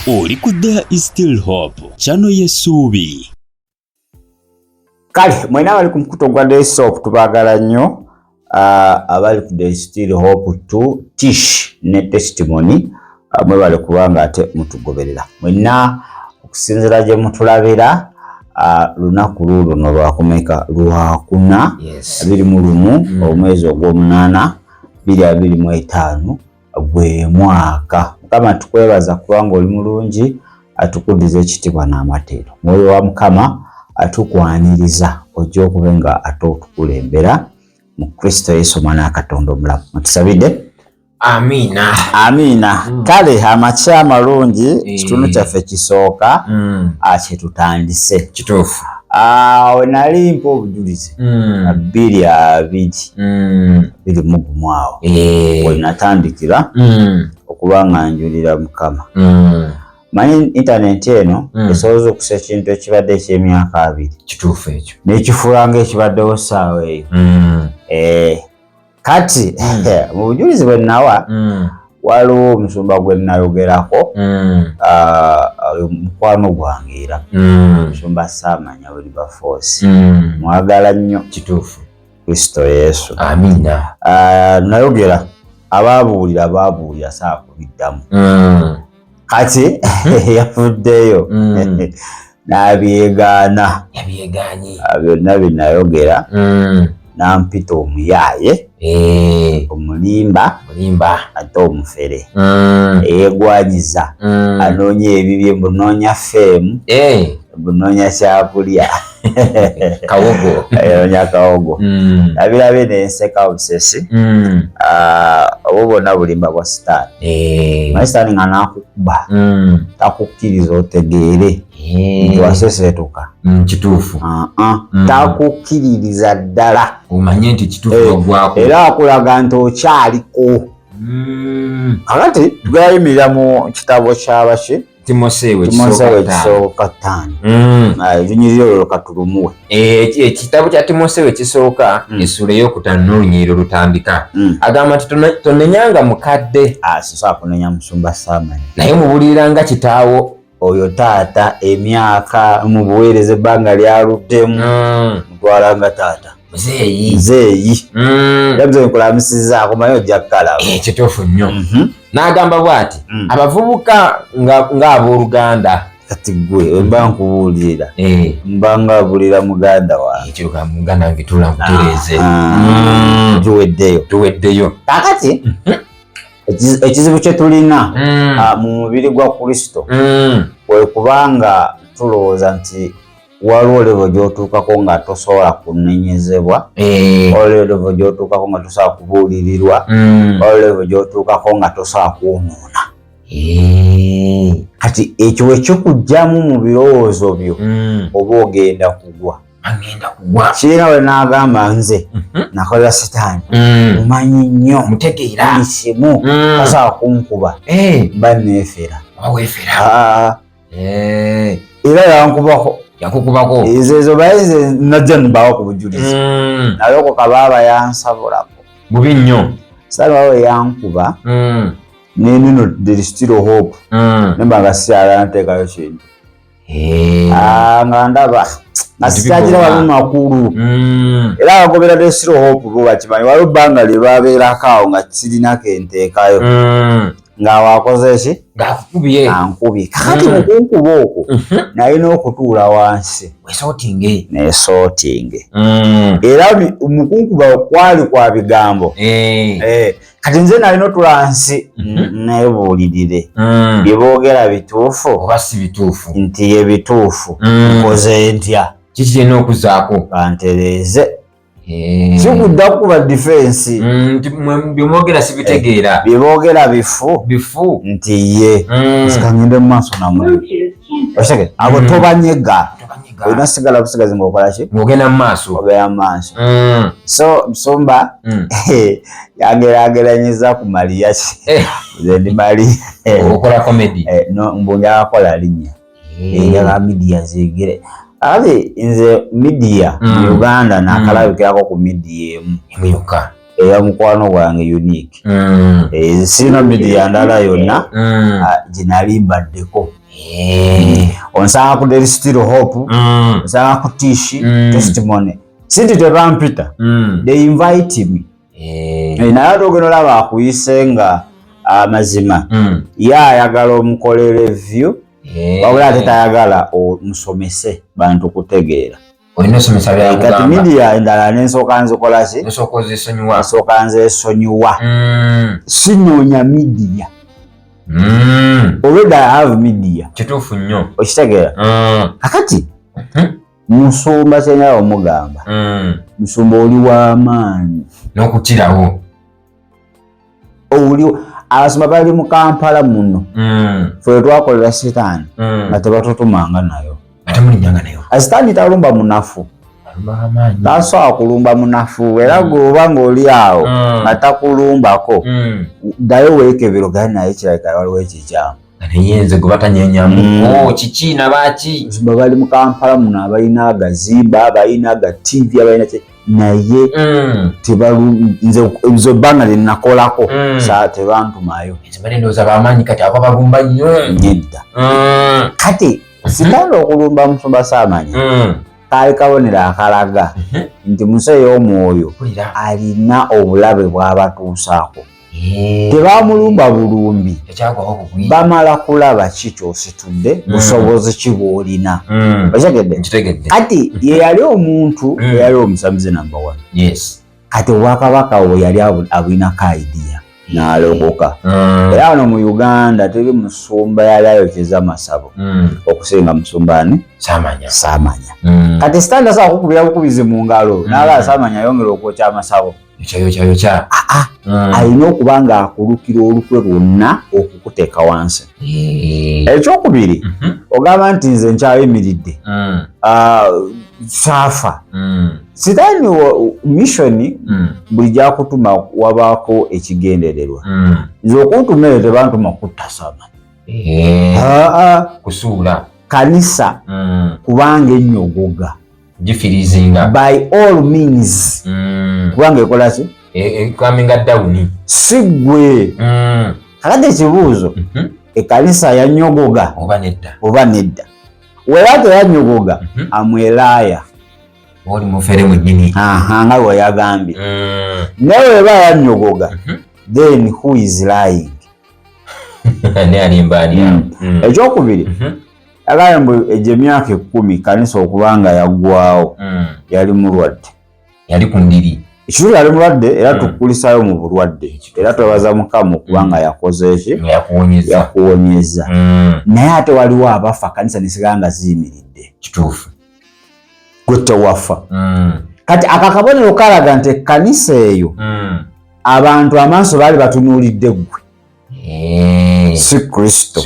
Oli ku There is Still Hope, channel y'essuubi. Kale, mwena abali ku mukuto gwa There is Hope tubaagala nnyo. Abali ku There is Still Hope tu Tish ne testimony mwebale kubanga ate mutugoberera. Mwena okusinzira gye mutulabira lunaku luno lwakumeka lwakuna 21 omwezi ogw'omunaana 2025 gwe mwaka. Mukama tukwebaza kubanga oli mulungi atukudiza ekitibwa n'amateero. Mwoyo wa Mukama atukwaniriza ojja okubenga ate otukulembera mu Kristo Yesu mwana wa Katonda omulamu. Mutusabide. Amina. Amina. Kale amakya amalungi kitundu kyaffe kisooka kyetutandise. Kituufu. Nali mpa obujulizi 2:20 awo we natandikira okuba nga njulira Mukama. Manyi internet eno esobola okusa ekintu ekibadde eky'emyaka 2. Kituufu ekyo. N'ekifuula ng'ekibaddewo ssaawa eyo. Kati mu bujulizi bwe nawa waliwo omusumba gwe nayogerako mukwano gwange era omusumba Saamanya Wilberforce mwagala nnyo. Kituufu. Kristo Yesu. Amina. Nayogera ababuulira saakubiddamu kati yafuddeyo n'abyegaana byonna bye nayogera nampita omuyaaye omulimba ate omufere eyeegwanyiza anoonya ebibye mbunoonya feemu mbunoonya kyakulya kawogo anoonya kawogo nabirabe nenseka obusesi obwo bwonna bulimba bwa sitaani sitaani nga nakukuba takukkiriza otegeere nti waseseetuka. Kituufu. Takukkiririza ddala omanye nti kituufu ogwako era akulaga nti okyaliko. Kakati tugayimirira mu kitabo ky'abaki Timoseewo ekisooka 5 lunyiriri olwo katulumuwe. Ekitabo kya Timoseewo ekisooka essula ey'okutaano n'olunyiriri olutandika agamba nti tonenyanga mukadde sosobola kunenya musumba Saamanya naye mubuuliranga kitaawo oyo taata emyaka mu buweereza ebbanga lyaluddemu mutwalanga taata muzeeyi yabuze nkulamusizzaako maye ojja kukalaba. Kituufu nnyo. N'agamba bw'ati abavubuka ng'abooluganda. Kati gwe mba nkubuulira mba ngaabulira muganda wange ekyo muganda wange tuula nkutereeze tuweddeyo. Kakati ekizibu kye tulina mu mubiri gwa Kristo kwe kubanga tulowooza nti waliwo levo gy'otuukako nga tosobola kunenyezebwa, waliwo levo gy'otuukako nga tosobola kubuulirirwa, waliwo levo gy'otuukako nga tosobola kwonoona. Kati ekyo ekyokugyamu mu birowoozo byo oba ogenda kugwa. Kirina we n'agamba nze nakolera sitaani mumanyi nnyo mutegeera isimu tasobola kunkuba mba neefera era yakukubako ezo bayize najja nbawo ku bujulizi naye ko kabaaba yansabulako bubi nnyo sabawe yankuba nenino There is Still Hope nemba nga siala nteekayo kintu nga ndaba nasitakira walimu makulu era abagobera There is Still Hope bo bakimanyi waliwo ebbanga lye babeerako awo nga kirinako enteekayo nga wakoze ki ng'akukubye ankubye. Kakati mukunkuba okwo nalina okutuula wansi nesootinge era mukunkuba kwali kwa bigambo kati nze nalina otuula wansi nebuulirire bye boogera bituufu oba si bituufu nti ye bituufu nkoze ntya kiki kyena okuzaako kantereeze kikudda kuba defense byemwogera sibitegeera byeboogera bifu nti ye sikangende mu maaso namuli oseke abo tobanyega olina sigala busigazi ng'okola ki ng'ogenda mu maaso ogenda mu maaso. So musumba yageraageranyiza ku Mariya ki nze ndi Mariya okola comedy mbu njagakola linnya enjaga media zegere nze media mu Uganda nakalabikirako ku media emu yokka eya mukwano gwange Unique sino media ndala yonna ginali mbaddeko onsanga ku There Still Hope onsanga ku Tishi Testimony sinti tebampita they invite me naye ate ogenda olaba akuyise nga amazima ye ayagala omukole review wabula ate tayagala omusomese bantu kutegeera kati media endala nensooka nzikola ki nsooka nzesonyiwa sinoonya media already I have media kituufu nnyo okitegeera kakati musumba kyenala omugamba musumba oli w'amaanyi n'okukirawo oli abasumba bali mu Kampala muno ffe twakolera sitaani nga tebatutumanga nayo ate mulinyanga nayo sitaani talumba munafu tasobola kulumba munafu era gweoba ng'oli awo nga takulumbako ddayo weekebero gali naye kirabika waliwo ekikyamu nayenze gwe batanyenyamu kiki nabaki abasumba bali mu Kampala muno abalina agazimba abalina aga TV abalina naye nze ebbanga lye nakolako saa tebantumayo ndowooza bamaanyi kati abo balumba nnyo nedda kati sitanda okulumba musumba saamanya kaali kabonero akalaga nti museeyi omwoyo alina obulabe bw'abatuusaako tebamulumba bulumbi bamala kulaba ki kyositudde busobozi ki bw'olina okitegedde kati ye yali omuntu eyali omusamize number 1 kati obwakabaka we yali abwinako idea n'alogoka era wano mu Uganda teri musumba yali ayokeza masabo okusinga musumba ani Saamanya kati sitanda saa kukubira bukubizi mu ngalo n'ala Saamanya ayongera okwokya amasabo yokya alina okuba nga akulukira olukwe lwonna okukuteeka wansi ekyokubiri ogamba nti nze nkyayimiridde saafa sitaani missoni buli gyakutuma wabaako ekigendererwa nze okuntuma tebantuma kutta Saamanya kusuula kanisa kubanga ennyogoga gifirizinga by all means kubanga ekola ki coming down si gwe kakati ekibuuzo ekanisa yanyogoga oba nedda wera teyanyogoga amwelaaya oli mufere mwennyini nga weyagambye naye weba yanyogoga then who is lying ekyokubiri agambye mbu egyo emyaka 10 kanisa okubanga yaggwawo yali mulwadde yali ku ndiri ekiro yali mulwadde era tukulisayo mu bulwadde era twebaza Mukama okubanga yakoze eki yakuwonyeza naye ate waliwo abafa kanisa nesiganga ziyimiridde kituufu gwe tewafa kati akakabonero kalaga nti kanisa eyo abantu amaaso baali batunuulidde ggwe si Kristo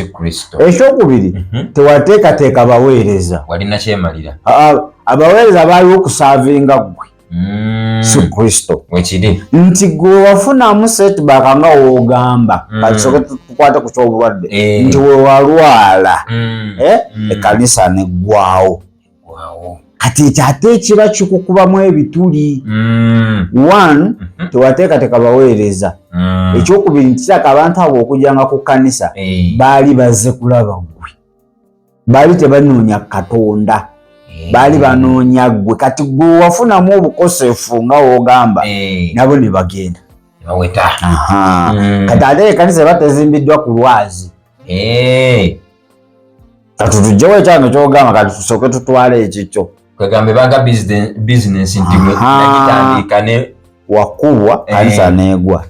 ekyokubiri tewateekateeka baweereza walina kyemalira abaweereza baaliwo okusaavinga ggwe si Kristo wekiri nti gwe wafunamu setback nga woogamba katisoke tukwate ku kyobulwadde nti wewalwala ekanisa neggwawo kati ekyo ate kiba kikukubamu ebituli one tewateekateeka baweereza ekyokubiri nti kiraka abantu abo okujjanga ku kanisa baali bazze kulaba ggwe baali tebanoonya Katonda baali banoonya ggwe kati gwe wafunamu obukosefu nga woogamba nabo ne bagenda kati ate ekanisa eba tezimbiddwa ku lwazi kati tujjewo ekyange kyogamba kati tusooke tutwale ekikyo kwegambe baga business nti nagitandika ne wakubwa kanisa neegwa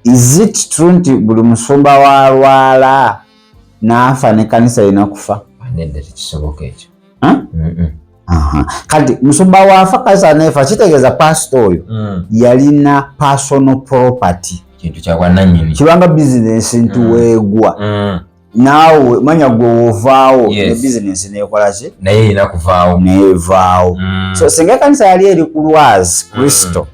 is it true nti buli musumba walwala n'afa ne kanisa lina kufa nedda tekisoboka ekyo kati musumba waafa kanisa neefa kitegeeza pasito oyo yalina personal property kintu kyabwanannyini kibanga business nti weegwa naawe manya gwe wovaawo ne business neekola ki naye erina kuvaawo neevaawo so singa kanisa yali eri ku lwazi Kristo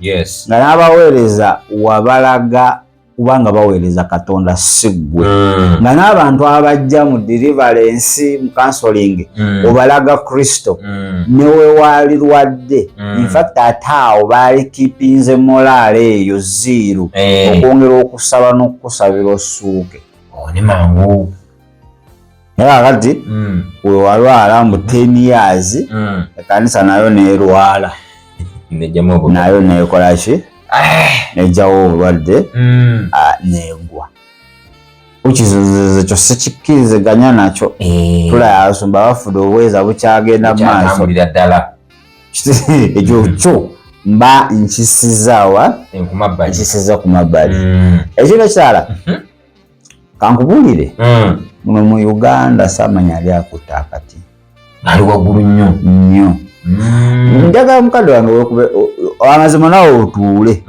nga n'abaweereza wabalaga kubanga baweereza Katonda siggwe nga n'abantu abajja mu deliverance mu counseling obalaga Kristo newe wali lwadde in fact ataawo baali kipinze morale eyo ziiru okwongera okusaba n'okusabira osuuke ne mangu era kati we walwala mu 10 years ekanisa nayo neerwala nayo neekola ki nejjawo obulwadde negwa ukizozezo kyo sikikkiriziganya nakyo tulaya abasumba bafudde obweza bukyagenda maaso ekyo kyo mba nkisizaawa nkisiza ku mabbali ekiro ekirala kankubuulire muno mu Uganda saamanya ali akutta akati ali waggulu nnyo njagala mukadde wange amazima nawe otuule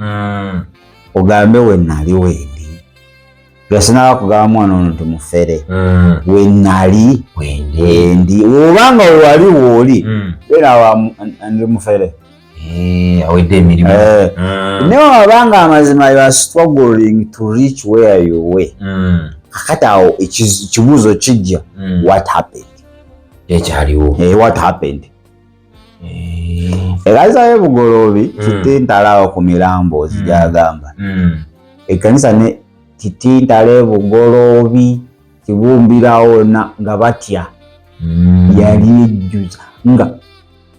ogambe wenali wendi gasinaba kugamba mwana ono temufere wenali wendi obanga wewali wooli era ndi mufere awedde emirimu naye wabanga amazima you are struggling to reach where you were kakati awo ekibuuzo kijja what happened ekyaliwo what happened Erazayo bugolobi kitintala ku mirambo zijagamba ekanisa ne kitintale bugolobi kibumbirawo nga batya yali ejjuza nga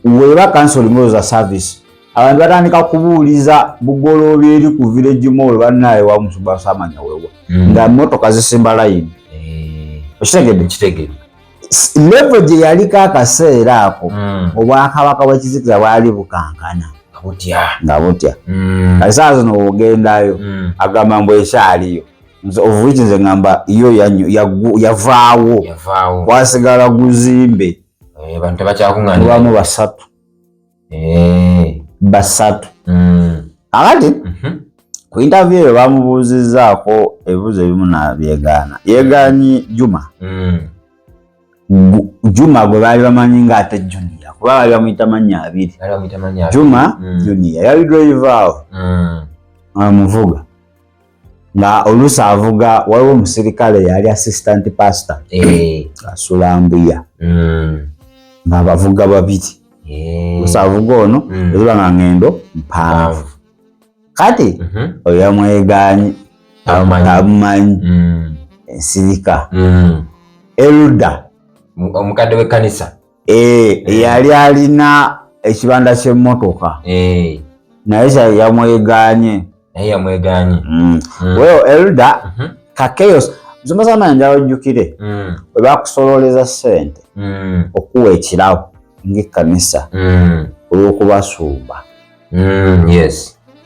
weba counseling za service abantu batandika kubuuliza bugolobi eri ku village mall banaye wa musuba samanya wewa nga motoka zisimba line kitegedde level gye yali kaakaseera ako obwakabaka bw'ekizikiza bwali bukankana nga butya kasa zino ogendayo agamba mbu ekyaliyo ovuiki nze ngamba iyo yavaawo kwasigala guzimbe bamu basatu akati ku interview eyo bamubuuzizaako ebibuuzo ebimu nabyegaana yegaanyi Juma gwe baali bamanyi nga ate Junior kuba baali bamuyita mannya abiri Juma Junior yali driver awo amuvuga nga oluusi avuga waliwo omusirikale yali assistant pastor asula mbuya nga bavuga babiri avuga ono eziba nga ngendo mpanvu kati oyo yamwegaanyi amumanyi ensirika Elda omukadde w'ekkanisa yali alina ekibanda ky'emmotoka naye yamwegaanye weyo Elda kakeyos zomasamanya njawojjukire bwe bakusololeza ssente okuwa ekirabo ng'ekkanisa olw'okubasuuba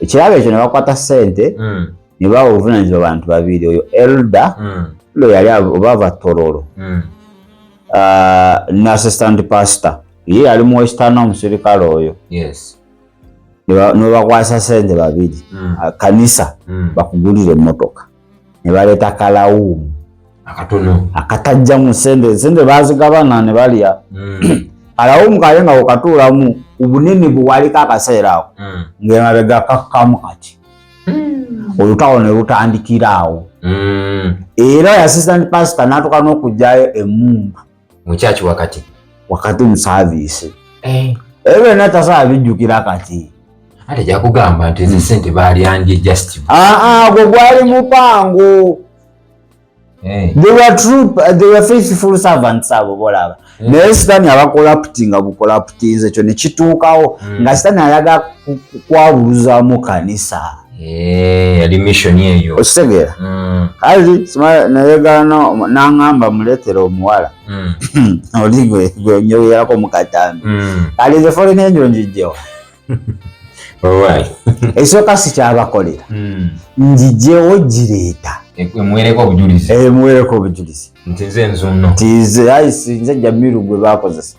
ekirabo ekyo ne bakwata ssente ne bawa obuvunaanyizibwa abantu babiri oyo Elda lo yali oba Tororo na assistant pastor ye yali mu Western omusirikale oyo ne bakwasa ssente babiri kanisa bakugulira emmotoka ne baleeta kalawumu akatono akatajja mu ssente bazigabana ne balya kalawumu kale nga bwekatuulamu obunene bwewaliko akaseera ako ng'emabega kakkamu kati olutawo ne lutandikira awo era assistant pastor n'atuuka n'okugyayo emmumba mu church wakati mu service ebyo natasobola bijjukira kati ate jakugamba nti ezi ssente baalyandye just gwe gwali mupango they were faithful servants abo bolaba naye sitaani abakolaptinga bukolaptinze ekyo ne kituukawo nga sitaani ayaga kwabuluzamu kanisa yali mission eyo okitegeera kati nayegana n'aŋŋamba muleetere omuwala oli gwe nyogerako mu katambi kati nze foreign angel njijjewa ekisooka sikyabakolera njijjewo gireeta emuweereko obujulizi nti nze nzunno tize nze jamiru gwe bakozesa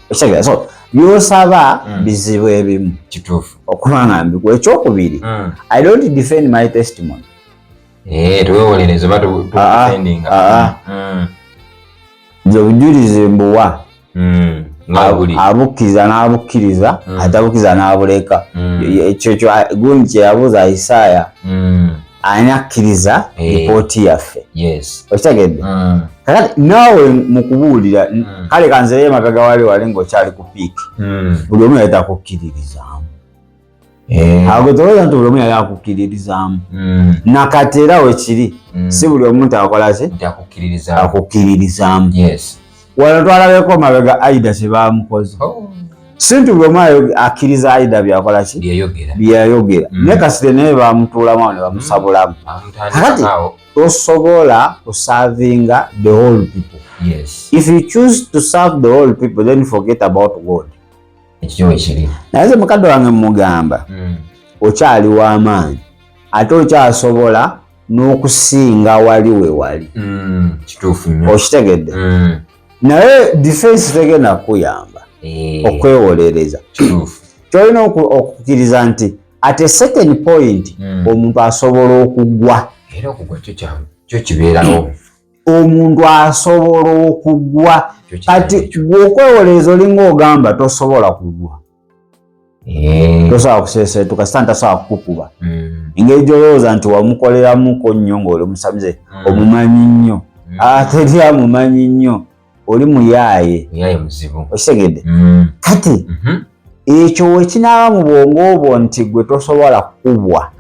ekitegeera so byosaba bizibu ebimu kituufu okubanga mbikuwa ekyokubiri I don't defend my testimony tewewolereza oba todefendinga nze obujulizi mbuwa abukkiriza n'abukkiriza ate abukkiriza n'abuleka ekyo gundi kye yabuuza Isaaya ani akkiriza ripooti yaffe. Okitegedde? Kakati naawe mu kubuulira kale kanzeeyo emabega wali ng'okyali ku piiki. Buli omu yali akukkiririzaamu. Ago tolowooza nti buli omu yali akukkiririzaamu. Nakati era wekiri si buli omuntu akola ki? Akukkiririzaamu. Wano twalabeko emabega Aida kye baamukoze. Sinti buli omu akkiriza Aida byakola ki? Byeyayogera. Naye kasire naye baamutuulamu awo ne bamusabulamu. Kakati tosobola kuservinga the whole people. If you choose to serve the whole people, then forget about God. Naye mukadde wange mugamba okyali w'amaanyi ate okyasobola n'okusinga wali we wali. Kituufu nnyo. Okitegedde? Naye defense tegenda kuyamba okwewolereza. Kyolina okukkiriza nti at a certain point omuntu asobola okugwa. Era okugwa kyo kibeerawo. Omuntu asobola okugwa. Kati okwewolereza olinga ogamba tosobola kugwa. Tosobola kuseeseetuka sitani tasobola kukukuba. Engeri gy'olowooza nti wamukoleramuko nnyo ng'oli musamize omumanyi nnyo. Teri amumanyi nnyo. Oli muyaaye. Muyaaye muzibu. Okitegedde? Kati ekyo wekinaaba mu bwongo bwo nti gwe tosobola kukubwa.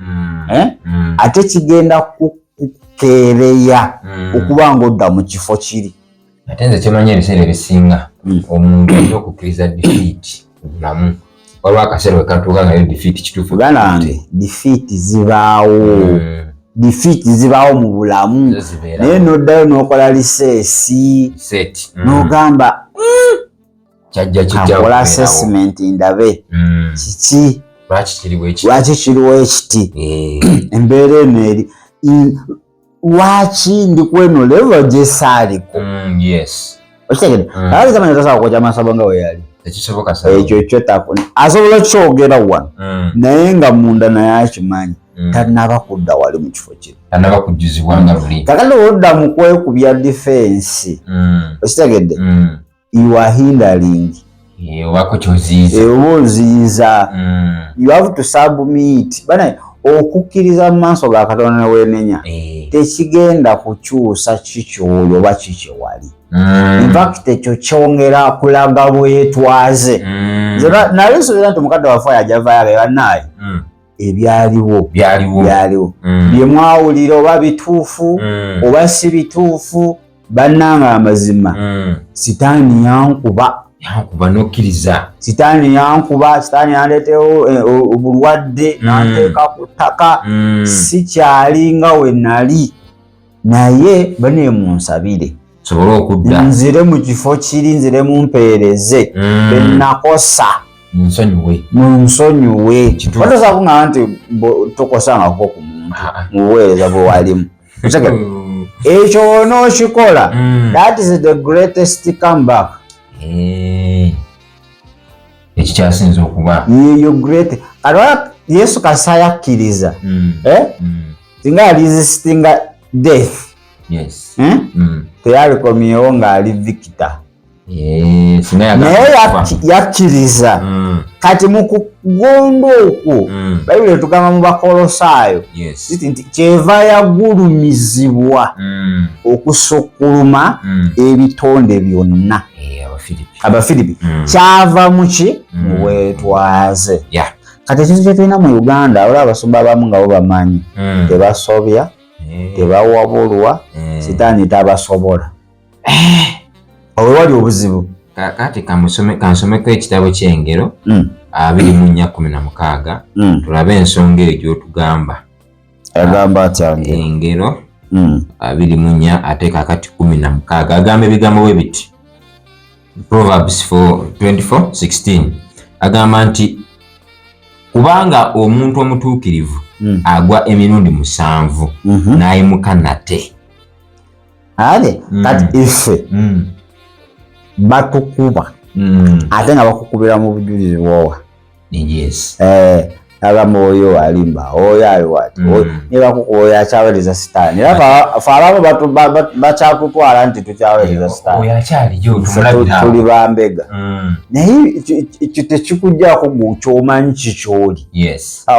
Ate kigenda kukeereya okuba ng'odda mu kifo kiri. Ate nze kyemanyi ebiseera ebisinga omuntu ayinza okukkiriza defeat mu bulamu. Waliwo akaseera wekatuuka nga defeat kituufu. Ganange defeat zibaawo. Defeat zibaawo mu bulamu. Naye n'oddayo n'okola liseesi. N'ogamba akola assessment ndabe kiki lwaki kiriwo ekiti embeera eno eri lwaki ndi kweno level gye saaliko. Okitegedde? Kale zamani tasobola kwokya masabo nga we yali. Ekyo kyo takuna asobola kyogera wano naye nga munda naye akimanyi tanaba kudda wali mu kifo kino. Tanaba kujjuzibwa nga luli. Kakati odda mu kwekubya defense. Okitegedde? You are hindering. Wako kyoziyiza. Oba oziyiza. You have to submit. Bana okukkiriza mu maaso ga Katonda ne weenenya tekigenda kukyusa kikyoyo oba kikyewali. In fact ekyo kyongera kulaga bwetwaze. Nali nsuubira nti mukadde waffe yajavaayo bannaaye ebyaliwo bye mwawulira oba bituufu oba si bituufu bannanga amazima. Sitaani yankuba n'okkiriza. Sitaani yankuba, sitaani yandeetewo obulwadde n'anteeka ku ttaka. Sikyali nga we nali naye bane munsabire sobola okudda nzire mu kifo kiri, nzire mumpeereze bennakosa munsonyiwe. Batosa kuŋŋamba nti tokosangako ku muntu mu buweereza bwe walimu. Ekyo n'okikola, that is the greatest comeback. Ekikyasinza okuba yeyo great. Alwala Yesu kasa yakkiriza singa alizistinga death teyalikomyewo ng'ali victor. Naye yakkiriza. Kati mu kugonda okwo Bayibuli etugamba mu Bakolosaayo nti kyeva yagulumizibwa okusukkuluma ebitonde byonna. Abafilipi kyava muki mu bwetwaze. Kati ekintu kye tulina mu Uganda olaba abasumba abamu nga bo bamanyi tebasobya tebawabulwa sitaani tabasobola. Olwo wali obuzibu. Kati kansomeko ekitabo ky'Engero 24:16 tulabe ensonga eyo gy'otugamba. Agamba atya Engero 24 ate kakati 16 agamba ebigambo bwe biti. Proverbs 24:16 agamba nti kubanga omuntu omutuukirivu agwa emirundi 7 n'ayimuka nate. Ale kati ife batukuba ate nga bakukubira mu bujulizi bwowa. Agamba oyo alimba oyo aliwati ne bakukuba oyo akyaweereza sitaani. Era fe abamu bakyakutwala nti tukyaweereza sitaani tuli bambega. Naye ekyo tekikuggyako gwe kyomanyi kikyoli.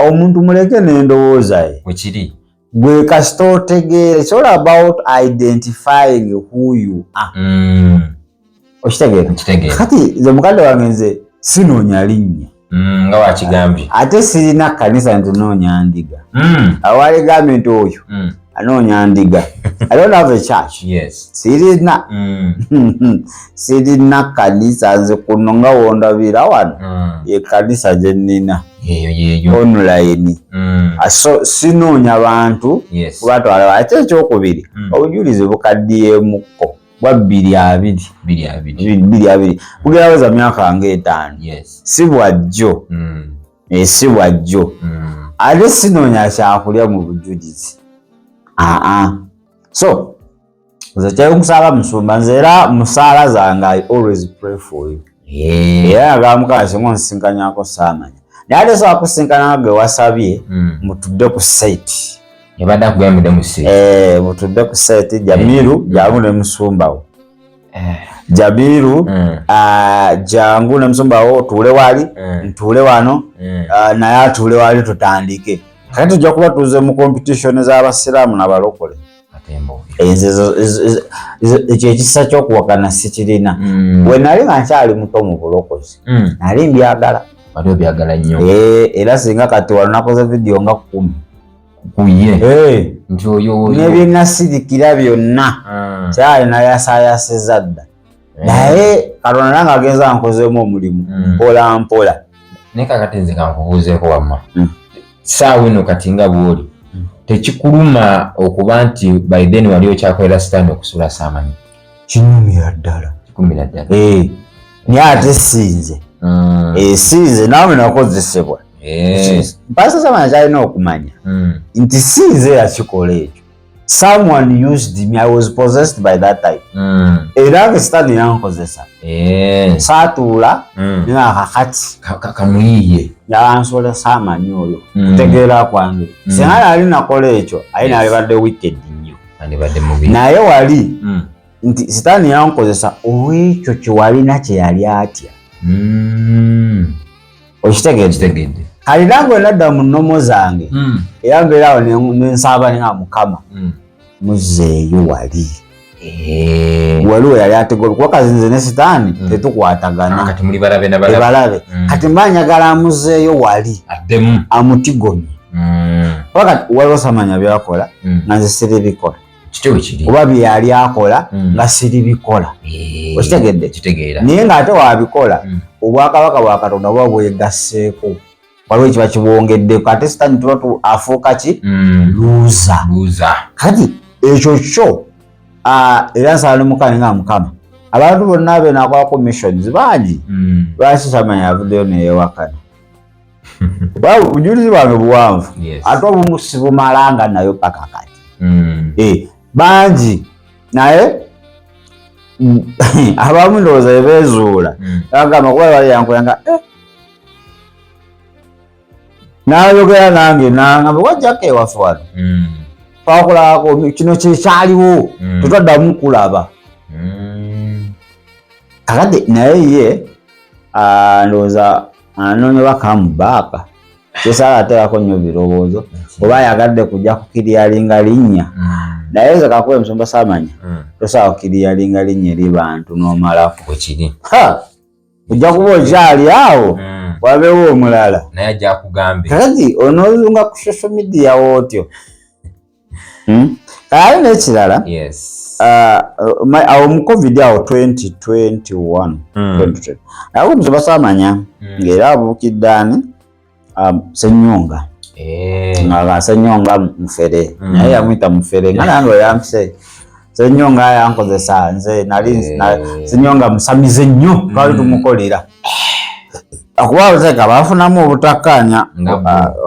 Omuntu muleke n'endowooza ye. gwe kasita otegeera, it's all about identifying who you are. Okitegeera? Kati nze mukadde wange nze sinoonya linnya. Nga wakigambye. Ate sirina kkanisa nti noonya ndiga. Awali gambye nti oyo anoonya ndiga. I don't have a church. Yes. Sirina. Sirina kkanisa nze kuno nga wondabira wano. Ye kkanisa gye nnina. Yeyo. Online. So sinoonya bantu kubatwala. Ate ekyokubiri obujulizi bukaddiyemukko bwa 220. Bugerawoza myaka nga 5. Si bwajjo. Si bwajjo. Ate sinoonya kyakulya mu bujulizi. So nze kyekusaba musumba nze era musaala zange I always pray for you. Era agamukala singo nsinkanyako saamanya. Naye ate sobola kusinkana ge wasabye mutudde ku site. Yabadde akugambidde mu site. Mutudde ku site Jamiru jangu ne musumbawo. Jamiru jangu ne musumbawo tuule wali ntuule wano naye atuule wali tutandike. Kati tujja kuba tuze mu competition z'abasiraamu n'abalokole. Ekyo ekisa ky'okuwakana sikirina. Bwe nali nga nkyali muto mu bulokozi nali mbyagala. Wali obyagala nnyo. Era singa kati wano nakoze video nga 10 kuye nti oyo nebye nasirikira byonna kyali nayasayasizza dda. Naye Katonda nga agenza nkozeemu omulimu mpola mpola. Ne kakati nze kankubuuzeeko wamma. Saawa eno kati nga bw'oli tekikuluma okuba nti by then wali okyakolera sitaani okusula Saamanyi? Kinyumira ddala. Kikumira ddala. Naye ate sinze. Sinze naawe nakozesebwa. Mpasa Saamanyi kyalina okumanya nti sinze yakikola ekyo. Someone used me. I was possessed by that time. Era nga sitaani yankozesa. Saatuula nga kakati kamuyiye yansole Saamanyi oyo kutegeera kwange. Singa yali nakola ekyo ayi nalibadde wicked nnyo. Naye wali nti sitaani yankozesa olw'ekyo kyewalina kye yali atya. Okitegedde? Kalina gwe nadda mu nnomo zange era mbeerawo nensaaba nga Mukama muzeeyo wali. Waliwo yali ategola kuba kazinze ne sitaani tetukwatagana. Kati muli balabe na balabe. Kati mba njagala amuzeeyo wali addemu amutigomye. Wakati waliwo Saamanyi byakola nga nze siribikola. Kitewe kiri. Kuba bye yali akola nga siribikola. Okitegedde? Kitegeera. Naye ng'ate wabikola obwakabaka bwa Katonda buba bwegasseeko. Waliwo ekiba kibwongeddeeko ate sitaani tuba afuuka ki? Luuza. Kati ekyo kyo era nsala n'Omukama nga Mukama. Abantu bonna beenakolako missions bangi. Lwaki Saamanyi avuddeyo neyeewakana? Obujulizi bwange buwanvu ate obumu sibumalanga nayo paka kati. Bangi naye abamu ndowooza bebeezuula agamba kuba bali yankola nga n'ayogera nange n'agamba wajjako ewaffe wano twakolako kino kyekyaliwo tetwaddamu kulaba. Kakati naye ye ndowooza anoonya bakamubaaka kyesala ateekako nnyo birowoozo oba ayagadde kujja kukiryalinga linnya. Naye nze kakuba Musumba Saamanyi tosobola kukiryalinga linnya eri bantu n'omalako. Bwekiri. Ojja kuba okyali awo wabeewo omulala naye ajja akugambe. Kakati onoozunga ku social media wootyo. Kale n'ekirala awo mu COVID awo 2021 naye Musumba Saamanyi ng'era abuukidde ani Ssenyonga. Nga Ssenyonga mufere naye yamuyita mufere nga nange oyampise. Ssenyonga yankozesa nze nali Ssenyonga musamize nnyo twali tumukolera. Akuba abateeka bafunamu obutakkaanya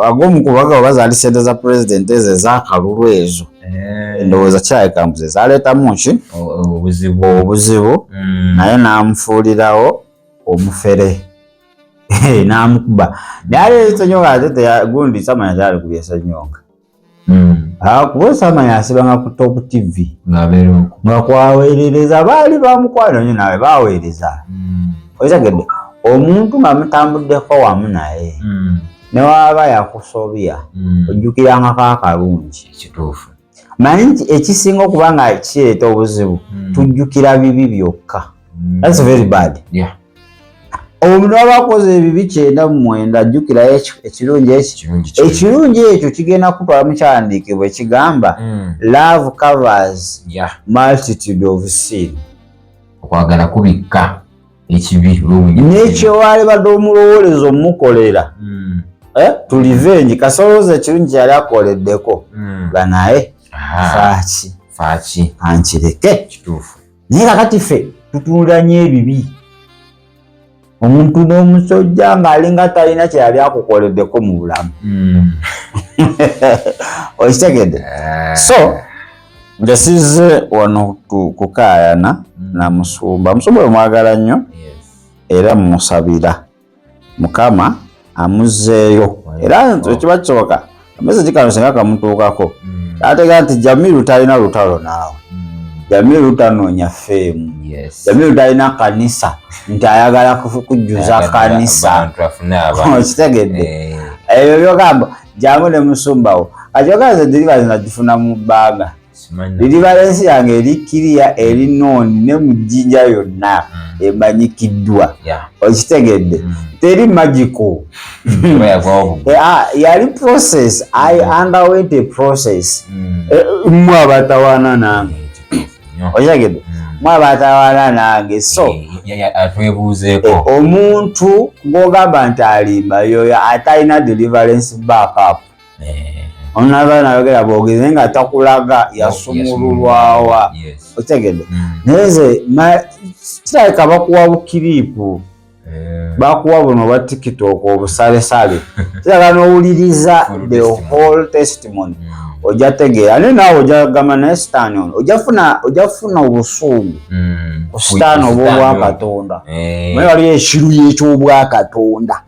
ag'omukubaga obazaali ssente za pulezidenti ezo ez'akalulu ezo. Ndowooza kirabika mbuze zaleetamu ki? Obuzibu naye n'amufuulirawo omufere. N'amukuba. Naye ate Ssenyonga ate gundi Saamanyi kyali kubye Ssenyonga. Kuba Saamanyi asibanga ku Top TV nga kwaweerereza baali bamukwano nnyo nawe baaweereza. Okitegedde? Omuntu nga mutambuddeko wamu naye ne waba yakusobya ojjukiranga akalungi. Kituufu. Manyi nti ekisinga okuba nga kireeta obuzibu tujjukira bibi byokka. That's very bad. Yeah. Omuntu aba akoze ebibi 99 ajjukirayo ekirungi ekirungi ekyo kigenda kutwala mu kyawandiikibwa ekigamba love covers multitude of sin. Okwagala kubikka ekibi n'ekyo wali badde omulowooleza omukolera to revenge kasolooza ekirungi yali akoleddeko banaye faaki ankireke. Kituufu. Naye kakati ffe tutunula nnyo ebibi. Omuntu n'omusojja ng'alinga talina kye yali akukoleddeko mu bulamu. Okitegedde? So nze sizze wano kukaayana na Musumba. Musumba mwagala nnyo era mumusabira Mukama amuzzeeyo era ekiba kisoboka amazzi kano singa kamutuukako ategeera nti Jamiru talina lutalo naawe. Jamiru tanoonya ffeemu. Jamiru talina kanisa nti ayagala kujjuza kanisa. Okitegedde? Ebyo byogamba jangu ne Musumbawo ajogaze deliverance nagifuna mu bbanga. Deliverance yange eri kiriya eri nooni ne mu jjinja yonna emanyikiddwa. Okitegedde? Teri magical. Yali process. I underwent a process. Mwe abatawaana nange. Okitegedde? Mwe abatawaana nange. So atwebuuzeeko omuntu ng'ogamba nti alimba yoyo atalina deliverance backup. Onaba nayogera boogeze nga takulaga yasumululwawa. Okitegedde? Naye nze kirabika bakuwa bukiriipu. Bakuwa buno bwa TikTok obusalesale. Kiraga n'owuliriza the whole testimony. Ojja tegeera ne naawe ojja gamba naye sitaani ono ojja obusungu ku sitaani obw'obwa Katonda. Naye waliyo ekiruyi eky'obwa Katonda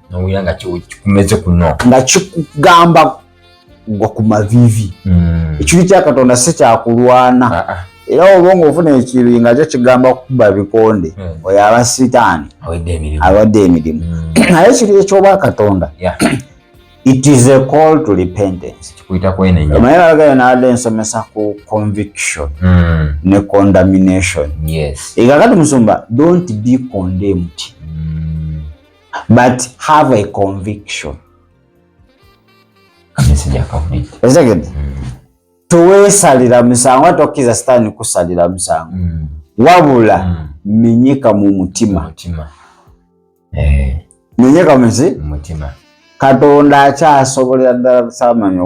nga kikumeze kuno nga kikugamba gwa ku mavivi. Ekiruyi kya Katonda si kyakulwana. Era obwongo ofuna ekiruyi nga kyo kigamba kukuba bikonde oyo aba sitaani awadde emirimu. Naye ekiruyi eky'obwa Katonda it is a call to repentance. Naye alagayo n'adde ensomesa ku conviction ne condemnation. Kakati Musumba, don't be condemned but have a conviction. Okitegedde? Toweesalira musango ate okkiza sitaani kusalira musango wabula menyeka mu mutima. Menyeka mu mutima. Katonda akyasobolera ddala busamanyi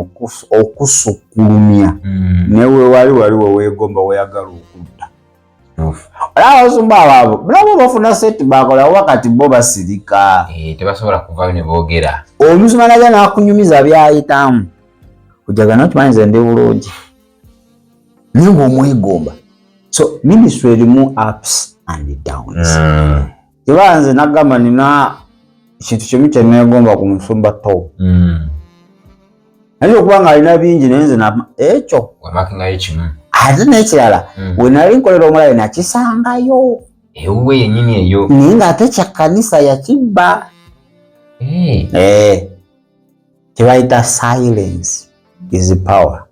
okusukkulumya newe waliwo weegomba weyagala okudda. Abasumba abaabo nabo bafuna setback wakati bo basirika. Tebasobola kuvaayo ne boogera. Omusumba najja n'akunyumiza byayitamu. Ojagana okimanyi nze ndi bulungi. Naye ng'omwegomba. So ministry erimu ups and downs. Era nze nagamba nina ekintu kimu kye neegomba ku Musumba to. Naye okubanga alina bingi naye nze ekyo wamakingayo kimu. Ate n'ekirala we nali nkolera omulabe nakisangayo. Ewuwe yennyini eyo. Naye ng'ate kya kkanisa yakibba. Tebayita silence is power.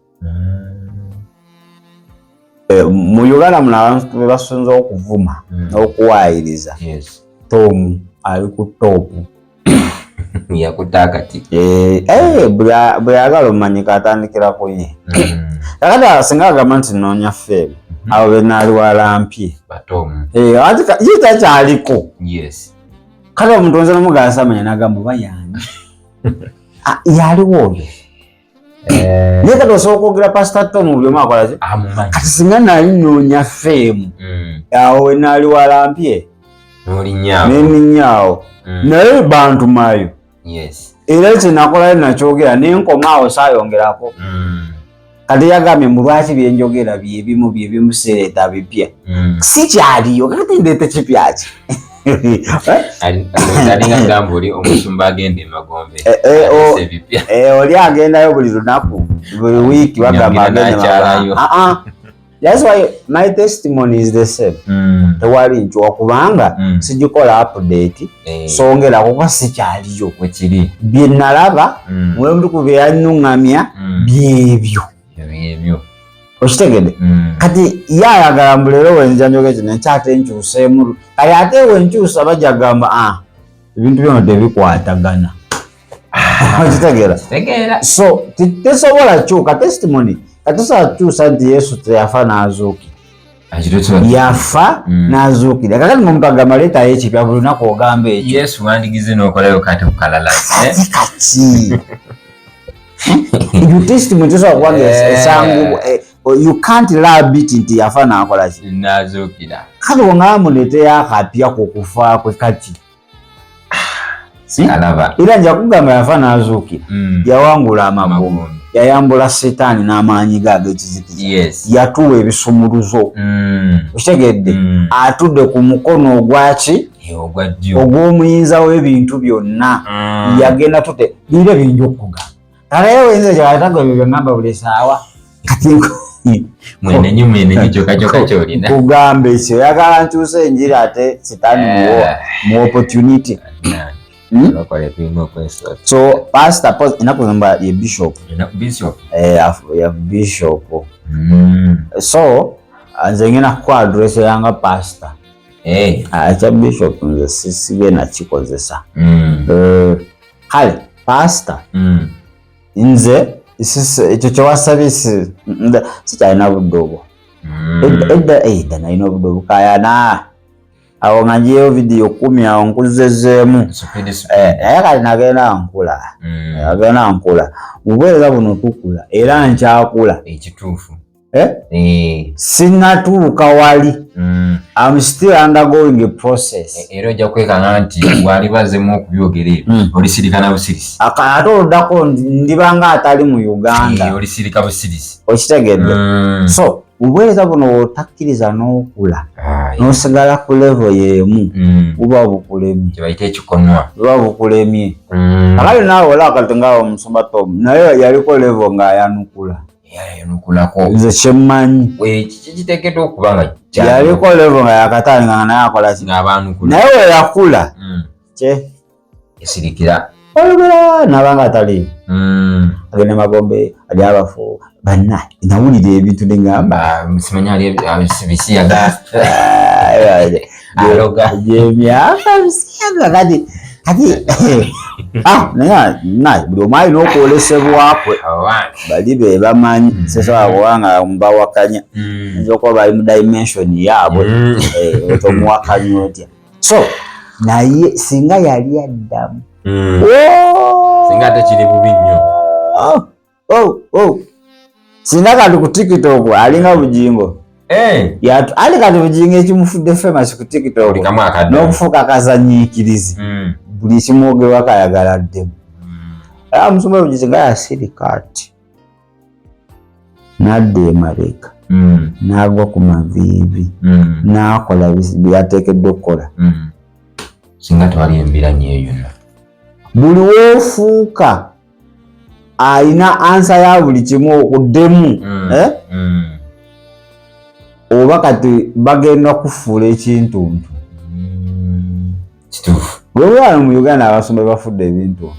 Mu Uganda muno abantu be basinza okuvuma n'okuwaayiriza. Tom ali ku toopu. Yakutakati. Bwe yagala omanyika atandikira ku ye. Kakati asinga agamba nti noonya ffeemu. Abo be naaliwalampye. Batomu. Ye takyaliko. Kale omuntu nze n'omugasa amanya n'agamba oba yange. Yaliwo oyo. Naye kati osobola okwogera Pastor Tom buli omu akola ki? Kati singa nali noonya ffeemu. Awo we naaliwalampye. N'eminyaawo. Naye bantu mayo. Era kye nakolayo nakyogera n'enkomaawo saayongerako. Kati yagambye mu lwaki byenjogera byebimu sireeta bipya. Si kyaliyo kati ndeete kipya ki? Alinga gamba oli Omusumba agenda e Magombe. Oli agendayo buli lunaku buli wiiki bagamba agenda. That's why my testimony is the same. Tewali nchwa kubanga sijikola update songera kuko sikyaliyo wekiri bye nalaba mwe mtu kubyannungamya byebyo okitegedde kati yayagala mbulero wenjanjoge kino nkyate nkyuseemu kali ate wenkyusa bajja gamba ebintu byona tebikwatagana okitegera so tesobola kyuka testimony katusa kyusa nti Yesu teyafa n'azuukira yafa n'azuukira kakati ng'omuntu agamba leetayo ekipya buli lunaku ogamba ekyo Yesu wandigize n'okolayo kati kukalala kati you testimony tosobola kubanga esangu you can't lie it nti yafa n'akola ki n'azuukira kati wongaba muleeteyo akapya ku kufa kwe kati era nja kugamba yafa n'azuukira yawangula amagombe yayambula setaani n'amaanyi ge ag'ekizikiza yatuwa ebisumuluzo okitegedde atudde ku mukono ogwaki ogw'omuyinza w'ebintu byonna yagenda tute bire bingi okugamba kalaye wenza kyatago ebyo byangamba buli essaawa kati mwenenyi kyokka kyolina kugamba ekyo yagala nkyuse enjiri ate setaani mu opportunity so pastor inakuzamba ye bishop ya bishop so nze ngena ku address yanga pastor acha bishop nze sisibe na kikozesa kale pastor nze ekyo kyewasabisi sikyalina budde edda nalina budde obukayana awo nga njeyo video 10 awo nkuzezeemu naye kati nagenda nkula mubuweereza buno tukula era nkyakula ekituufu sinnatuuka wali I'm still undergoing a process era ojja kwekanga nti walibazemu okubyogera olisirika na busirisi ate oluddako ndibanga atali mu Uganda olisirika busirisi okitegedde so ubuweereza buno otakkiriza n'okula n'osigala ku level y'emu buba bukulemye kyebayita ekikonwa buba bukulemye akali naawe olaba kati ngaawe omusumba Tom naye yaliko level ng'ayanukula yanukulako nze kyemmanyi kiteekeddwa okuba nga yaliko level nga yakataali nga naye akola ki ng'abaanukula naye we yakula kye esirikira olubira nabanga atali agenda magombe ali abafu banna nawulira ebintu nengamba simanyi ali bisiyaga emyaka bisiyaga kati naye buli omu alina okwolesebwakwe bali be bamanyi sesobola kubanga mbawakanya nza okuba bali mu dimension yaabwe tomuwakanya otya so naye singa yali addamu singa ate kiri bubi nnyo singa kati ku TikTok alinga bugingo ali kati bugingo ekimufudde famous ku TikTok n'okufuuka akazanyiikirizi buli kimwogerwa kayagala ddemu era omusumba bugizi nga yasirika ati n'adda emabega n'agwa ku maviivi n'akola byateekeddwa okukola singa tewali embiranye eyo yonna buli weefuuka alina ansa ya buli kimu okuddemu oba kati bagenda kufuula ekintuntu kituufu bwewali mu Uganda abasumba bafudde ebintu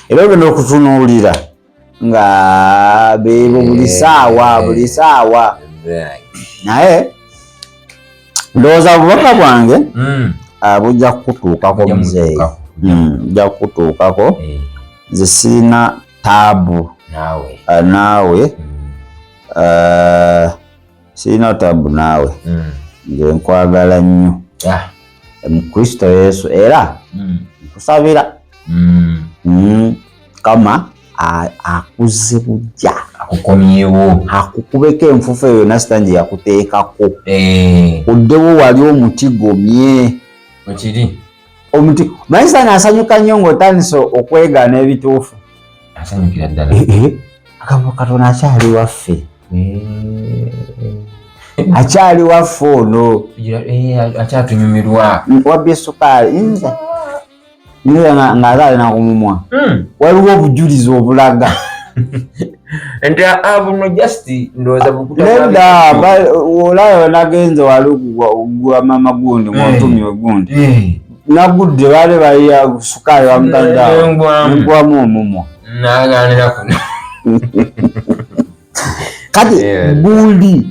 era ogenda okutunuulira nga bebo buli saawa naye ndowooza obubaka bwange bujja kukutuukako muzeeyi bujja kukutuukako nze sirina taabu naawe sirina taabu naawe nze nkwagala nnyo mu Kristo Yesu era nkusabira kama akuze bujja akukomyewo akukubeko enfufu eyo nasitangi yakuteekako oddewo wali omutigomye okiri omuti maisani asanyuka nnyo ng'otandise okwegaana ebituufu asanyukira ddala akabo Katonda akyali waffe akyali waffe ono akyatunyumirwa wabbye sukaali nze ng'azaale nakumumwa waliwo obujulizi obulaga Ente abuno just ndoza bukuta. Nenda olayo nagenze walugwa mama gundi mwotumye gundi. Nagudde bale baya sukali wa mtanda. Ngwa mumu. Naganira kuno. Kati buli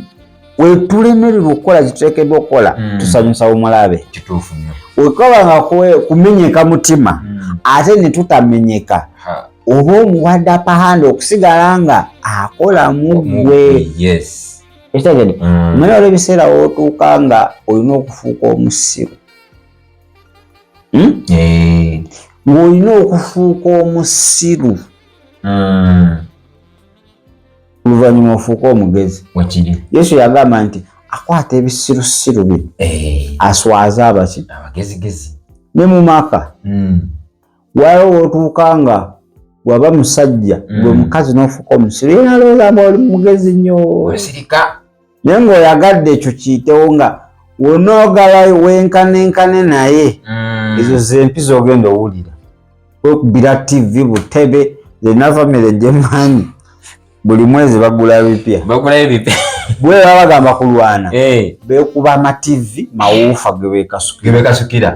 wetulemererwa okukola kiteekeddwa okukola tusanyusa omulabe kituufu nnyo wekola nga kumenyeka mutima ate ne tutamenyeka oba omuwadde apahande okusigala nga akola mugwe ekitegede naye olwo ebiseera wootuuka nga olina okufuuka omusiru ng'olina okufuuka omusiru oluvannyuma ofuuka omugezi Yesu yagamba nti akwata ebisirusiru bye aswaza abagezigezi ne mu maka waliwo wootuuka nga bw'aba musajja gwe mukazi n'ofuuka omusiru ye nalowooza nga oli mugezi nnyo naye ng'oyagadde ekyo kiyitewo nga wonoogala wenkanenkane naye ezo zempi z'ogenda owulira wekubira TV butebe zenavamire gyemmanyi buli mwezi bagula bipya bwe babagamba kulwana bekuba amativi mawuufa gebekasukira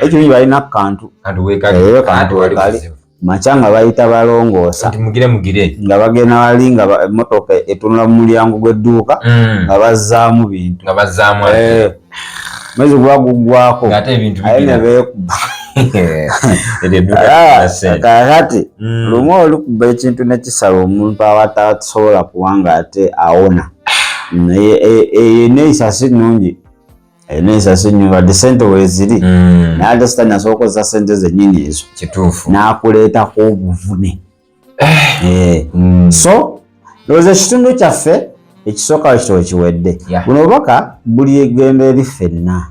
ekyo nyi balina kantu wekali maca nga bayita balongoosa nga bagenda wali nga emotoka etunula mu mulyango gw'edduuka nga bazzaamu bintu mwezi guba guggwako aye ne beekuba kakati lumu olikuba ekintu nekisala omuntu awatasobola kubanga ate awona eneeyisa si nnungi eneeyisa si nnungi wadde sente weeziri naye ate sitani asobola okozesa sente zennyini ezo n'akuleetako obuvune so lowooza ekitundu kyaffe ekisooka ekitabo kiwedde buno obubaka buli egenda eri ffenna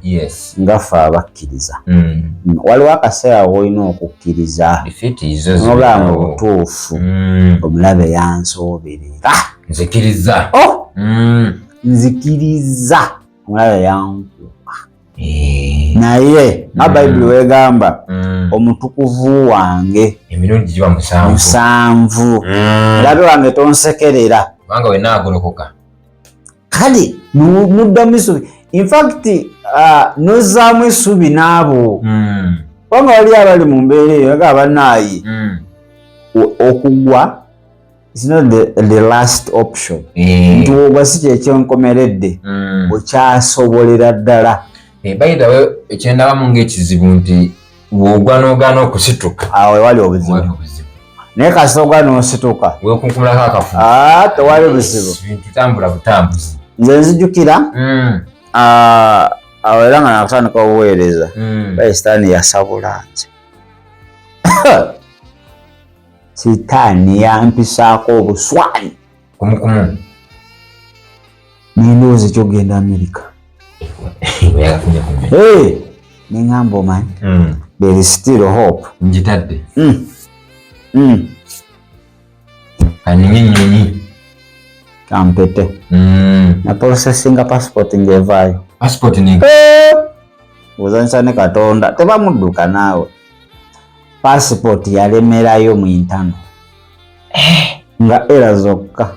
nga ffe abakkiriza waliwo akaseera woolina okukkiriza n'obulamu obutuufu omulabe yansoberera nzikiriza omulabe yankuba naye abayibuli wegamba omutukuvu wange emirundi giba 7 mulabe wange tonsekerera kubanga we naagolokoka kale muddamu essuubi infact nozzaamu essuubi n'abo kubanga wali abali mu mbeera eyo aga abanaayi okugwa is not the last option nti wogwa si kyekyenkomeredde okyasobolera ddala by the way ekyendabamu ng'ekizibu nti bw'ogwa n'ogaana okusituka awo wali obuzibu naye kasita ogwa n'osituka wekunkumulako akafu tewali buzibu bintu tambula butambuzi nze nzijukira awo era nga nakutandika obuweereza sitaani yasabula nze sitaani yampisaako obuswani kumukumu nendowooza ekyogenda Amerika neŋŋamba omanyi there is still hope njitadde kanyonyi kampete na processinga passport ngevaayo ozanyisa ne Katonda tebamudduka naawe passport yalemerayo mu intano nga era zokka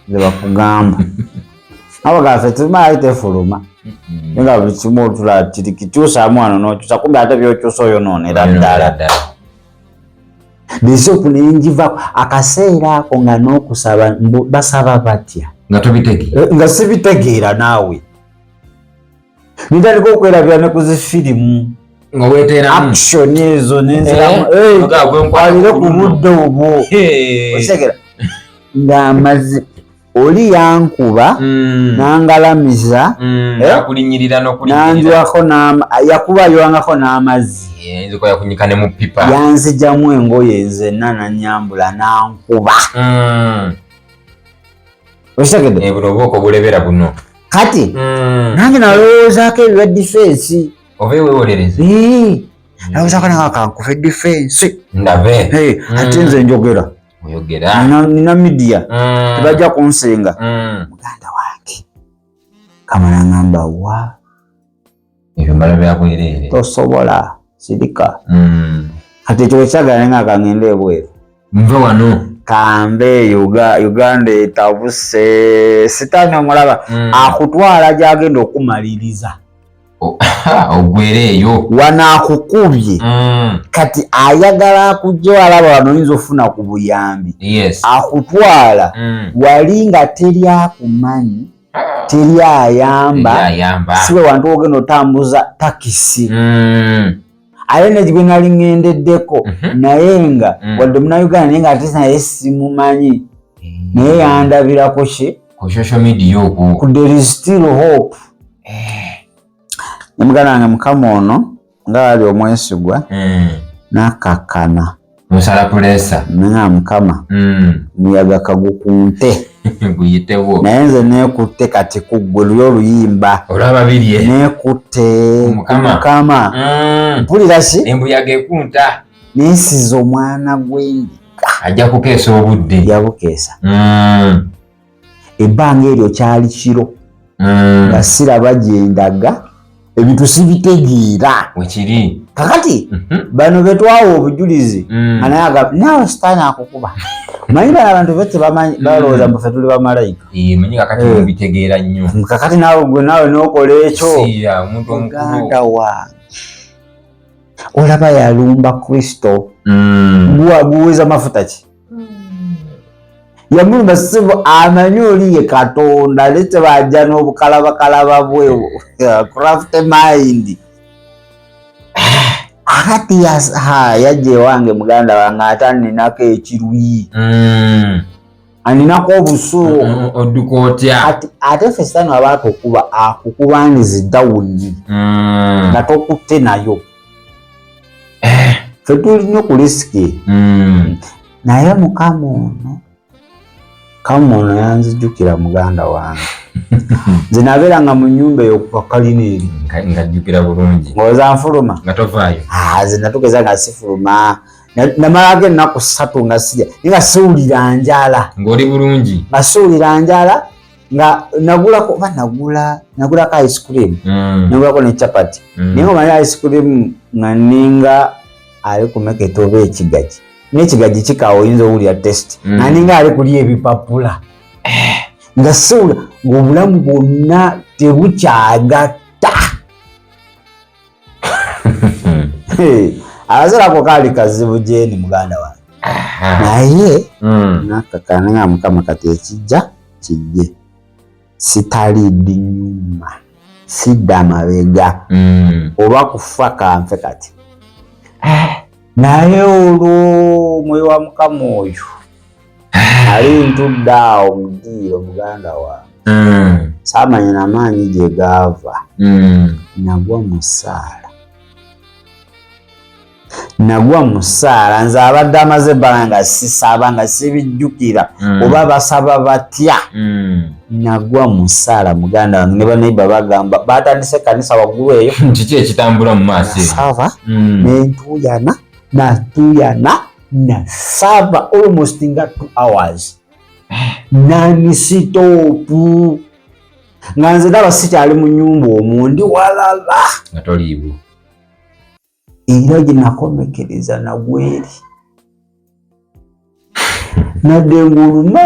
zebakugamba abagaffe tumaali tefuluma nga buli kimu otula kiri kikyusaamu wano n'okyusa kumbe ate byokyusa oyonoonera ddala bisopu nenjiva akaseera ako nga n'okusaba basaba batya nga sibitegeera naawe nitandika okwerabira ne ku zifirimu action ezo nenziramu kwalire ku budde obwo okitegera ng'amazi oli yankuba nangalamiza nanjwako yakuba yowangako n'amazzi yanzijamu engoye nzenna nanyambula nankuba okitegedde kati nange nalowoozaako ebya difensi nalowoozaako nange kankufa edifensi ate nze njogera nina midiya tebajja kunsinga muganda wange kamala ngamba wa tosobola sirika kati ekyo wekyagala nga kangenda ebweru nve wano kambe Uganda etabuse sitani omulaba akutwala gyagenda okumaliriza ogwereeyo wanaakukubye kati ayagala kujja alaba wano oyinza ofuna ku buyambi akutwala wali nga teri akumanyi teri ayamba siwe wantu ogenda otambuza takisi ate negwe nali ngendeddeko naye nga wadde Munnayuganda naye nga ate naye simumanyi naye yandabirako ku social media okwo there is still hope nemugana wange Mukama ono nga wali omwesigwa nakakana musala pulesa nga Mukama muyaga kagukunte guyitewo naye nze nekutte kati kuggwe luyo oluyimba olaba birye nekutte Mukama mpulira ki embuyaga ekunta nesiza omwana gw'endiga ajja kukeesa obudde yabukeesa ebbanga eryo kyali kiro nga siraba gyendaga ebintu sibitegeera wekiri kakati bano betwawa obujulizi nawe sitaani akukuba manyi bano abantu bete balowooza mbu ffe tuli bamalayika manyi kakati mubitegeera nnyo kakati nawe nokola ekyo omuntu omukulu muganda wange olaba yalumba Kristo guweza mafuta ki yamulumba sibu amanyi oli ye Katonda lete bajja n'obukalabakalaba bwe craft mind akati yajja ewange muganda wange ate aninako ekiruyi aninako obusuulu odduka otya ate ffe sitaani aba akukubanizi dawuni nga tokutte nayo ffe tulina ku risiki naye Mukama ono yanzijjukira muganda wange nze nabeeranga mu nnyumba eyo ku kalina eri ngajjukira bulungi ng'oza nfuluma nga tovaayo nze natugeza nga sifuluma namalako ennaku 3 nga sirya nga siwulira njala ng'oli bulungi nga siwulira njala nga nagulako oba nagulako ice cream nagulako ne chapati naye omanyi ice cream nga ninga ali kumeketa oba ekigagi n'ekigagi kikaawa oyinza owulira test nga ninga ali kulya ebipapula nga siwula ng'obulamu bwonna tebukyagatta akazirako kaali kazibu gyeni muganda wange naye nakakana nga Mukama kati ekijja kijje sitalidde nyuma sidda mabega oba kufa kanfe kati naye olwo mwoyo wa Mukama oyo ali ntudde awo mudiiro muganda wange saamanya n'amaanyi gye gaava nagwa mu ssaala nze abadde amaze ebbanga nga sisaba nga sibijjukira oba basaba batya nagwa mu ssaala muganda wange ne banaiba bagamba batandise kanisa waggulu eyo kiki ekitambula mu maaso nasaba natuyana nasaba almost nga 2 hours nanisitoopu nga nze ndaba sikyali mu nnyumba omwo ndi walala nga toliibwo era gye nakomekereza nagweri nadde nguluma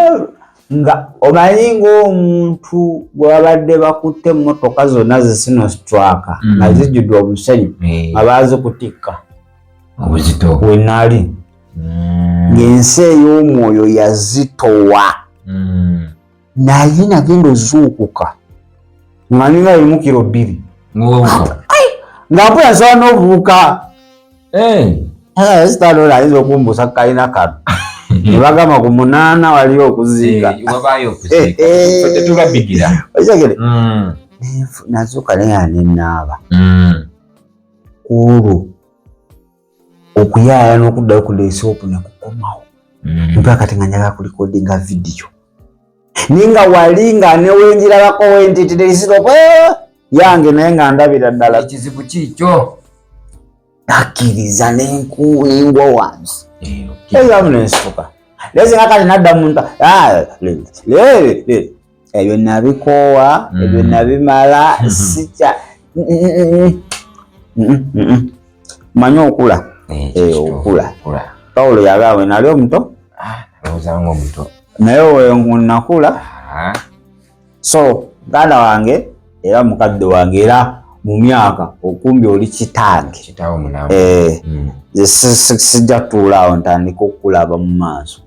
nga omanyi ng'omuntu gwe babadde bakutte emmotoka zonna zisino straka nga zijjudde omusenyu nga baazikutikka obuzito wenali ng'ensi ey'omwoyo yazitowa naye nagenda ozuukuka nga ninga limu kiro 2 nga mpola nsobola n'obuuka sitaani ono ayinza okumbuusa kalina kano ne bagamba ku 8 waliyo okuziika okitegeere nazuuka naye anenaaba olwo okuyaaya n'okuddayo ku leesoopu ne kukomawo mpaka kati nga njagala kulikodinga vidiyo naye nga wali nga newenjirabako wentitire isirop yange naye nga ndabira ddala ekizibu kiikyo akkiriza nengwa wansi eyamu nensituka lezi nga kati nadda muntu ebyo nabikoowa ebyo nabimala sitya manyi okula okula Pawulo yagamba nali omuto uzango omuto. Naye we nakula. So ganda wange era mukadde wange era mu myaka okumbi oli kitange. Kitawo munamu. Sijja tuulaawo ntandika okulaba mu maaso.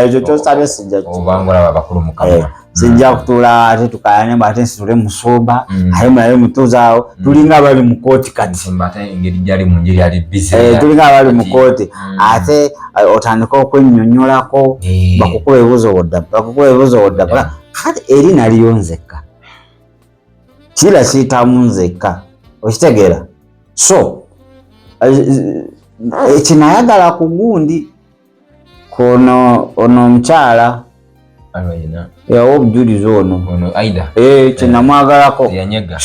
Ekyo kyosabye sijja obangula bakulu mukama. Sijja kutuula ate tukayane ate nsitule musumba ate mulabe mutuzaawo tulinga abali mu kooti kati. Ate engeri gyali mu njiri ali busy. Tulinga abali mu kooti ate otandika okwennyonnyolako bakukuba ebibuuzo wodda kati eri naliyo nzekka. Kira kiyitamu nzekka okitegeera. So ekinayagala ku gundi kono ono omukyala yawa obujulizi ono Aida kinamwagalako yanyega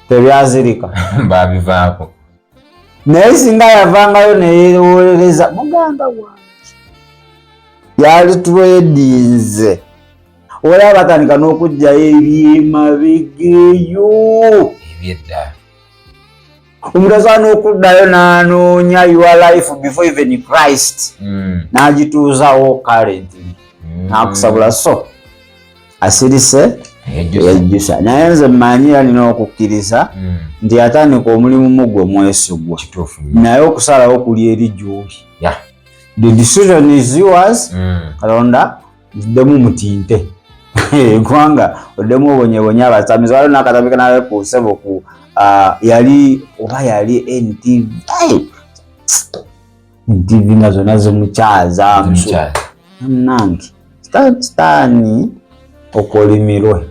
tebyazirika babivaako naye singa yavangayo neyewolereza muganda wange yali twedinze olaba batandika n'okugjayo ebyemabigeyo ebyedda omuntu asobola n'okuddayo n'anoonya your life before even Christ n'agituuzawo currently n'akusabula so asirise yejjusa naye nze mmanyi nina okukkiriza nti atandika omulimu mugwe mwesigwa naye okusalawo kuli eri gy'oli. The decision is yours. Kalonda ddemu mutinte kubanga oddemu obonyebonya abasamizi waliwo n'akatabika nawe ku ssebo ku yali NTV nga zonna zimukyaza nange sitaani okolimirwe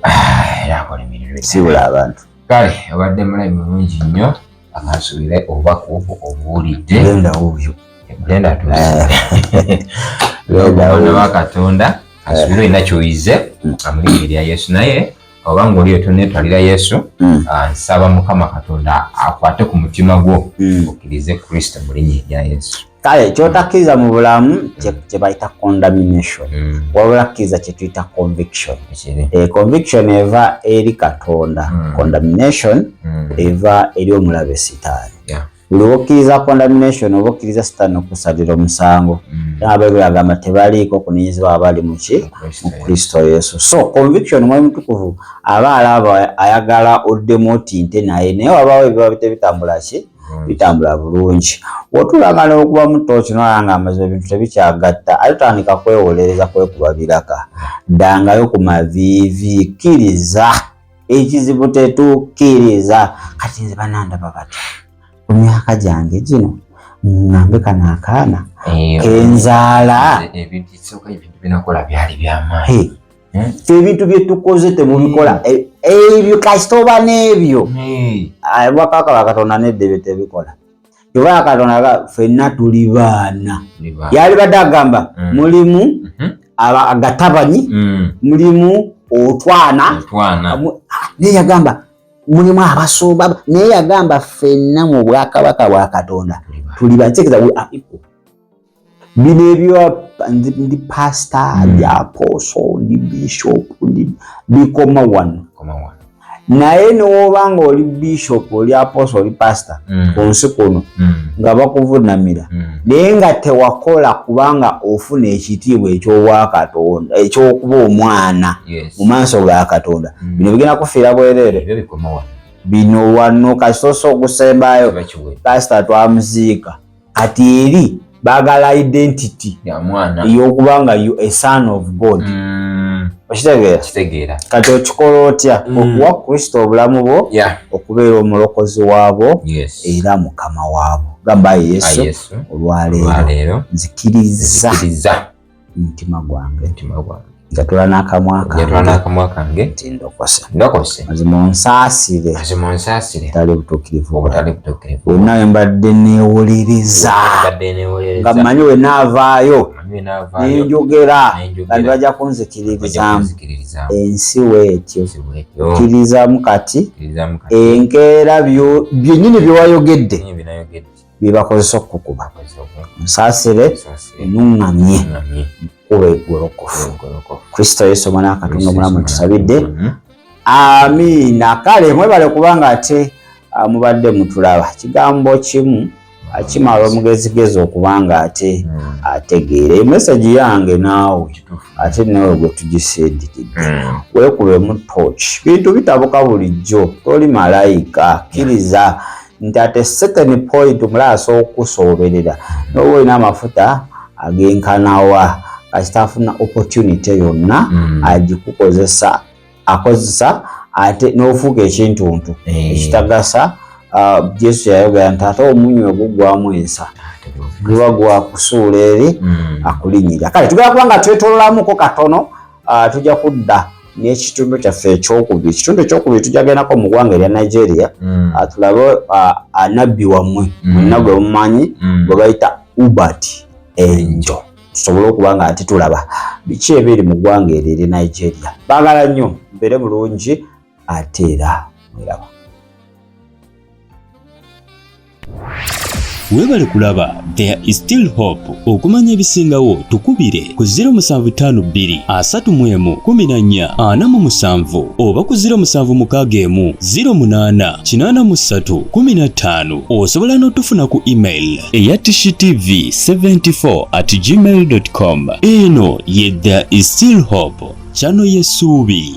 sibula abantu. Kale obadde mulabi mulungi nnyo akasubire obubaka obwo obuwulidde Brenda Brenda wa Katonda asubire olina kyoyize amulinnya erya Yesu naye oba ng'oli otonetwalira Yesu nsaba Mukama Katonda akwate ku mutima gwo okkirize Kristo mu linnya erya Yesu. Kale kyotakkiriza mu bulamu kye bayita condemnation wabula kkiriza kye tuyita conviction. Conviction eva eri Katonda, condemnation eva eri omulabe Sitaani. Buli wokkiriza condemnation oba okkiriza Sitaani okusalira omusango n'Abayibuli agamba tebaliiko kunenyezebwa abali mu Kristo Yesu. So conviction Mwoyo Mutukuvu aba alaba ayagala oddemu otinte naye wabaawo ebiba bitambula ki bitambula bulungi. Wotulagala okuba muto kino alanga amaze ebintu tebikyagatta atandika kwewolereza kwekuba biraka ddangayo ku maviivi kkiriza ekizibu tetukkiriza kati nze banandaba bati ku myaka gyange gino ngambe kana akaana kenzaala ebintu binakola byali byamaanyi ebintu bye tukoze temubikola ebyo kasita oba n'ebyo bwakaka bakatonda nedda ebyo tebikola yoba Katonda ffenna tuli baana yali badde agamba mulimu agatabanyi mulimu otwana naye yagamba mulimu abasumba naye yagamba ffenna mu bwakabaka bwa Katonda tuli bansekeza bino ebyo ndi pastor ndi apostle ndi bishop bikoma wano naye n'oba nga oli bishop oli apostle oli pastor ku nsi kuno nga bakuvunamira naye nga tewakola kubanga ofuna ekitiibwa eky'obwakatonda ekyokuba omwana mu maaso ga Katonda bino bigenda kufiira bwereere bino wano kasitoso okusembayo pastor twamuziika kati eri bagala identity y'okuba nga you a son of God. Okitegeera kati okikola otya okuwa Kristo obulamu bwo okubeera omulokozi waabo era mukama waabo. Gamba Yesu olwaleero nzikiriza mutima gwange njatula n'akamwa kange nti ndokose mazima onsaasire tali butuukirivu bwonna we mbadde neewuliriza nga mmanyi we naavaayo nenjogera kandi bajja kunzikiririzaamu ensi weetyo kkirizamu kati enkeera byennyini bye wayogedde byebakozesa okukuba onsaasire enuŋŋamye kuba eggolokofu. Kristo Yesu omwana wa Katonda omulamu tusabidde amiina. Kale mwebale kubanga ate mubadde mutulaba kigambo kimu akimala omugezigezi okubanga ate ategeera message yange naawe ate nawe gwe tugisendiridde weekubemu torch. Bintu bitabuka bulijjo, toli malayika, kkiriza nti ate certain point omulaasa okusoberera n'oba olina amafuta agenkanawa kasita afuna opportunity yonna agikukozesa akozesa ate n'ofuuka ekintuntu ekitagasa. Yesu yayogera nti ate omunywe gugwamu ensa guba gwakusuula eri akulinyirira. Kale tugenda kuba nga twetololamuko katono, tujja kudda n'ekitundu kyaffe ekyokubiri. Ekitundu ekyokubiri tujja gendako mu ggwanga erya Nigeria, tulabe nabbi wammwe mwenna gwe mumanyi gwe bayita Hubert Enjo, tusobole okuba nga ate tulaba biki ebiri mu ggwanga eryo erya Nigeria. Baagala nnyo mbeere bulungi ate era mweraba. Webale kulaba There is Still Hope. Okumanya ebisingawo tukubire ku 0752 31 14 oba ku 0761 08 83 15. Osobola n'otufuna ku email eya tishitv74@gmail.com. Eno ye There is Still Hope, channel y'essuubi.